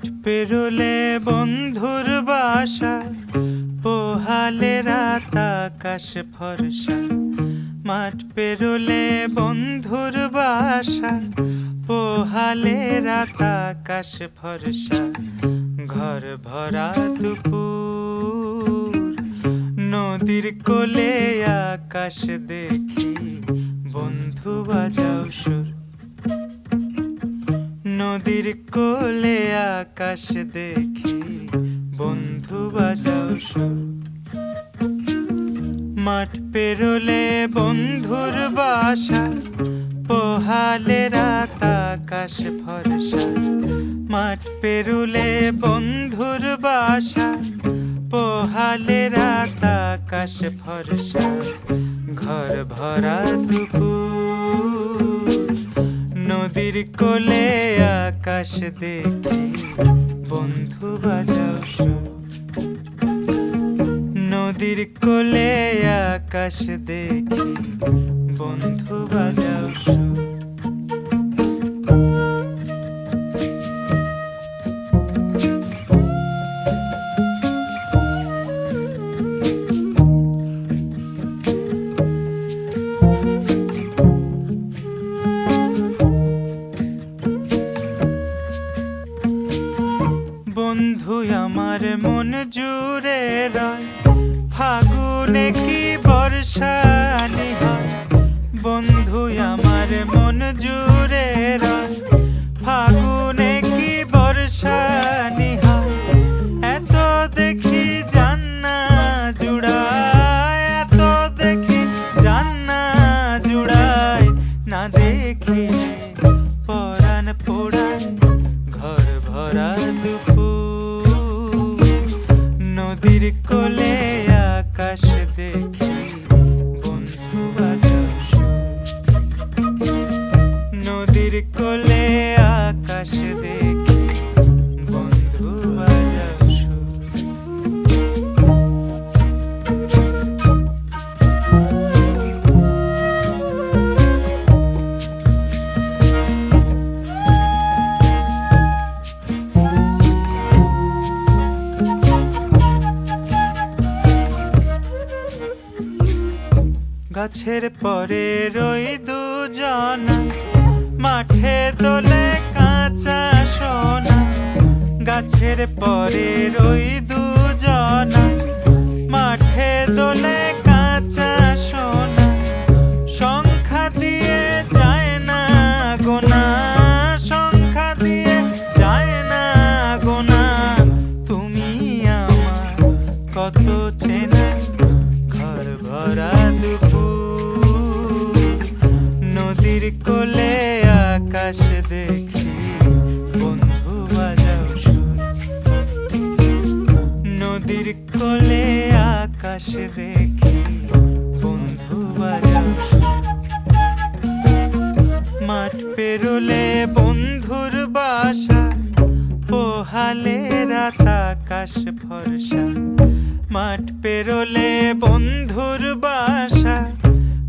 মাঠ পেরোলে বন্ধুর বাসা, পোহালে রাত আকাশ ফর্সা। মাঠ পেরোলে বন্ধুর বাসা, পোহালে রাত আকাশ ফর্সা। ঘর ভরা দুপুর, নদীর কোলে আকাশ দেখি, বন্ধু বাজাও সুর। নদীর কোলে আকাশ দেখি, বন্ধু বাজাও সুর। মাঠ পেরোলে বন্ধুর বাসা, পোহালে রাত আকাশ ফর্সা। মাঠ পেরোলে বন্ধুর বাসা, পোহালে রাত আকাশ ফর্সা। ঘর ভরা দুপুর, নদীর কোলে আকাশ দেখি, বন্ধু বাজাও সুর। নদীর কোলে আকাশ দেখি, বন্ধু বাজাও সুর। বন্ধু আমার মন জুড়ে রয়, ফাগুনে কি বর্ষানি হয়। বন্ধু আমার মন জুড়ে রয়, ফাগুনে কি বর্ষানি হয়। এত দেখি জান্না জুড়ায়, এত দেখি জান্না জুড়ায়। না দেখিলে পরাণ পোড়ায়, ঘর ভরা দুপুর, নদীর কোলে আকাশ দেখি, বন্ধু বাজাও সুর। নদীর কোলে আকাশ দেখি, বন্ধু বাজাও সুর। গাছের পরে রই দুজনা, মাঠে দোলে কাঁচা সোনা। গাছের পরে রই দুজনা, মাঠে দোলে কাঁচা সোনা। সংখ্যা দিয়ে যায় না গোনা, সংখ্যা দিয়ে যায় না গোনা। তুমি আমার কত চেনা, ঘর ভরা দুপুর, নদীর কোলে আকাশ দেখি, বন্ধু বাজাও সুর। নদীর কোলে আকাশ দেখি, বন্ধু বাজাও সুর। মাঠ পেরোলে বন্ধুর বাসা, পোহালে রাত আকাশ ফর্সা। মাঠ পেরোলে বন্ধুর বাসা,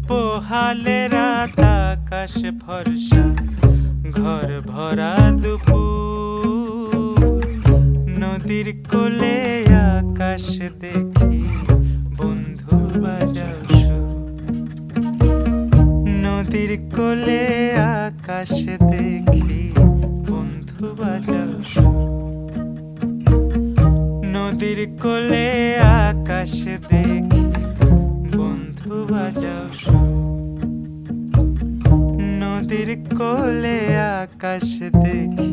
পোহালে রাত আকাশ ফর্সা। ঘর ভরা দুপুর, নদীর কোলে আকাশ দেখি, বন্ধু বাজাও সুর। নদীর কোলে আকাশ দেখি, বন্ধু বাজাও সুর। নদীর কোলে আকাশ দেখি, বন্ধু বাজাও সুর। নদীর কোলে আকাশ দেখি,